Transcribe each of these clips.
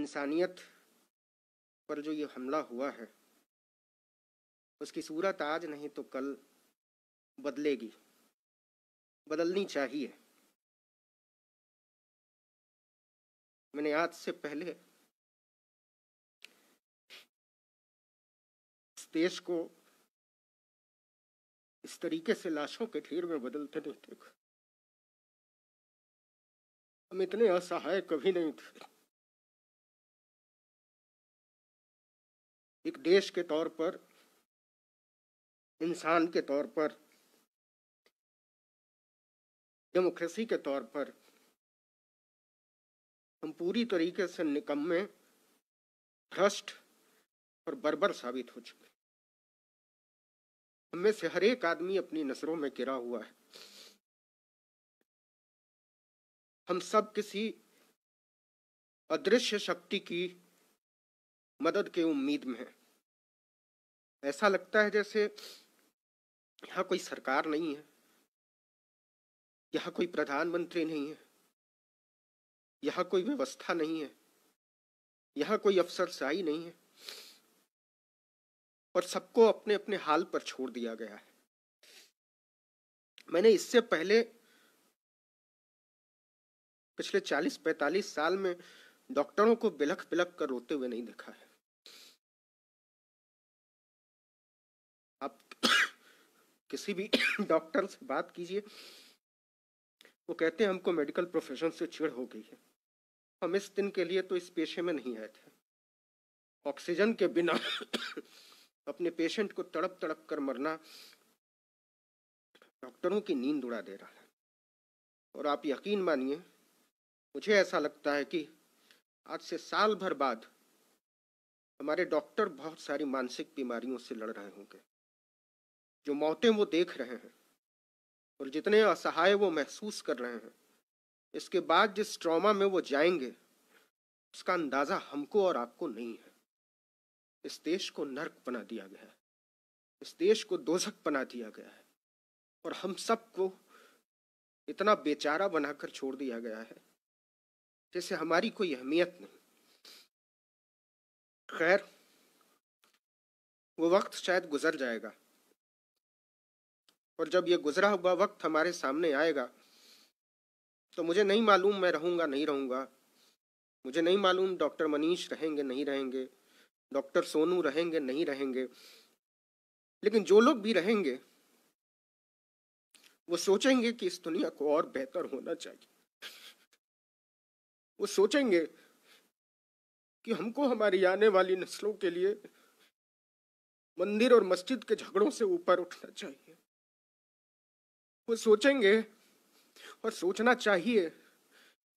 इंसानियत पर जो ये हमला हुआ है उसकी सूरत आज नहीं तो कल बदलेगी, बदलनी चाहिए। मैंने आज से पहले इस देश को इस तरीके से लाशों के ढेर में बदलते नहीं देखा। हम इतने असहाय कभी नहीं थे। एक देश के तौर पर, इंसान के तौर पर, डेमोक्रेसी के तौर पर हम पूरी तरीके से निकम्मे, भ्रष्ट और बर्बर साबित हो चुके। हम में से हर एक आदमी अपनी नजरों में गिरा हुआ है। हम सब किसी अदृश्य शक्ति की मदद की उम्मीद में हैं। ऐसा लगता है जैसे यहाँ कोई सरकार नहीं है, यहाँ कोई प्रधानमंत्री नहीं है, यहाँ कोई व्यवस्था नहीं है, यहाँ कोई अफसरशाही नहीं है और सबको अपने अपने हाल पर छोड़ दिया गया है। मैंने इससे पहले पिछले 40-45 साल में डॉक्टरों को बिलख बिलख कर रोते हुए नहीं देखा है। आप किसी भी डॉक्टर से बात कीजिए, वो कहते हैं हमको मेडिकल प्रोफेशन से चिढ़ हो गई है, हम इस दिन के लिए तो इस पेशे में नहीं आए थे। ऑक्सीजन के बिना अपने पेशेंट को तड़प तड़प कर मरना डॉक्टरों की नींद उड़ा दे रहा है। और आप यकीन मानिए, मुझे ऐसा लगता है कि आज से साल भर बाद हमारे डॉक्टर बहुत सारी मानसिक बीमारियों से लड़ रहे होंगे। जो मौतें वो देख रहे हैं और जितने असहाय वो महसूस कर रहे हैं, इसके बाद जिस ट्रॉमा में वो जाएंगे उसका अंदाजा हमको और आपको नहीं है। इस देश को नर्क बना दिया गया है, इस देश को दोजख बना दिया गया है और हम सबको इतना बेचारा बनाकर छोड़ दिया गया है जैसे हमारी कोई अहमियत नहीं। खैर, वो वक्त शायद गुजर जाएगा और जब ये गुजरा हुआ वक्त हमारे सामने आएगा तो मुझे नहीं मालूम मैं रहूंगा नहीं रहूंगा, मुझे नहीं मालूम डॉक्टर मनीष रहेंगे नहीं रहेंगे, डॉक्टर सोनू रहेंगे नहीं रहेंगे, लेकिन जो लोग भी रहेंगे वो सोचेंगे कि इस दुनिया को और बेहतर होना चाहिए। वो सोचेंगे कि हमको हमारी आने वाली नस्लों के लिए मंदिर और मस्जिद के झगड़ों से ऊपर उठना चाहिए। वो सोचेंगे और सोचना चाहिए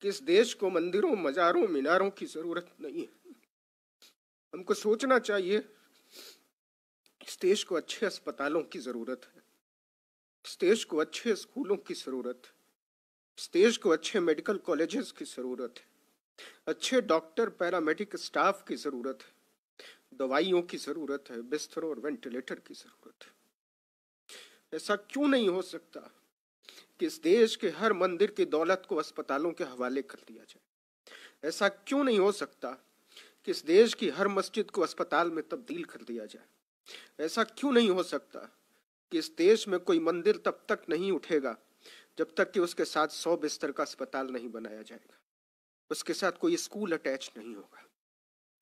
कि इस देश को मंदिरों, मजारों, मीनारों की जरूरत नहीं है। हमको सोचना चाहिए इस देश को अच्छे अस्पतालों की जरूरत है, इस देश को अच्छे स्कूलों की जरूरत है, इस देश को अच्छे मेडिकल कॉलेजेस की जरूरत है, अच्छे डॉक्टर, पैरामेडिक स्टाफ की जरूरत है, दवाइयों की जरूरत है, बिस्तरों और वेंटिलेटर की जरूरत है। ऐसा क्यों नहीं हो सकता कि इस देश के हर मंदिर की दौलत को अस्पतालों के हवाले कर दिया जाए? ऐसा क्यों नहीं हो सकता कि इस देश की हर मस्जिद को अस्पताल में तब्दील कर दिया जाए? ऐसा क्यों नहीं हो सकता कि इस देश में कोई मंदिर तब तक नहीं उठेगा जब तक कि उसके साथ 100 बिस्तर का अस्पताल नहीं बनाया जाएगा, उसके साथ कोई स्कूल अटैच नहीं होगा?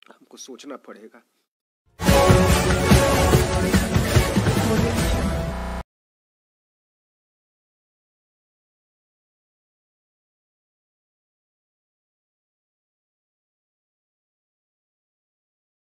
हमको सोचना पड़ेगा।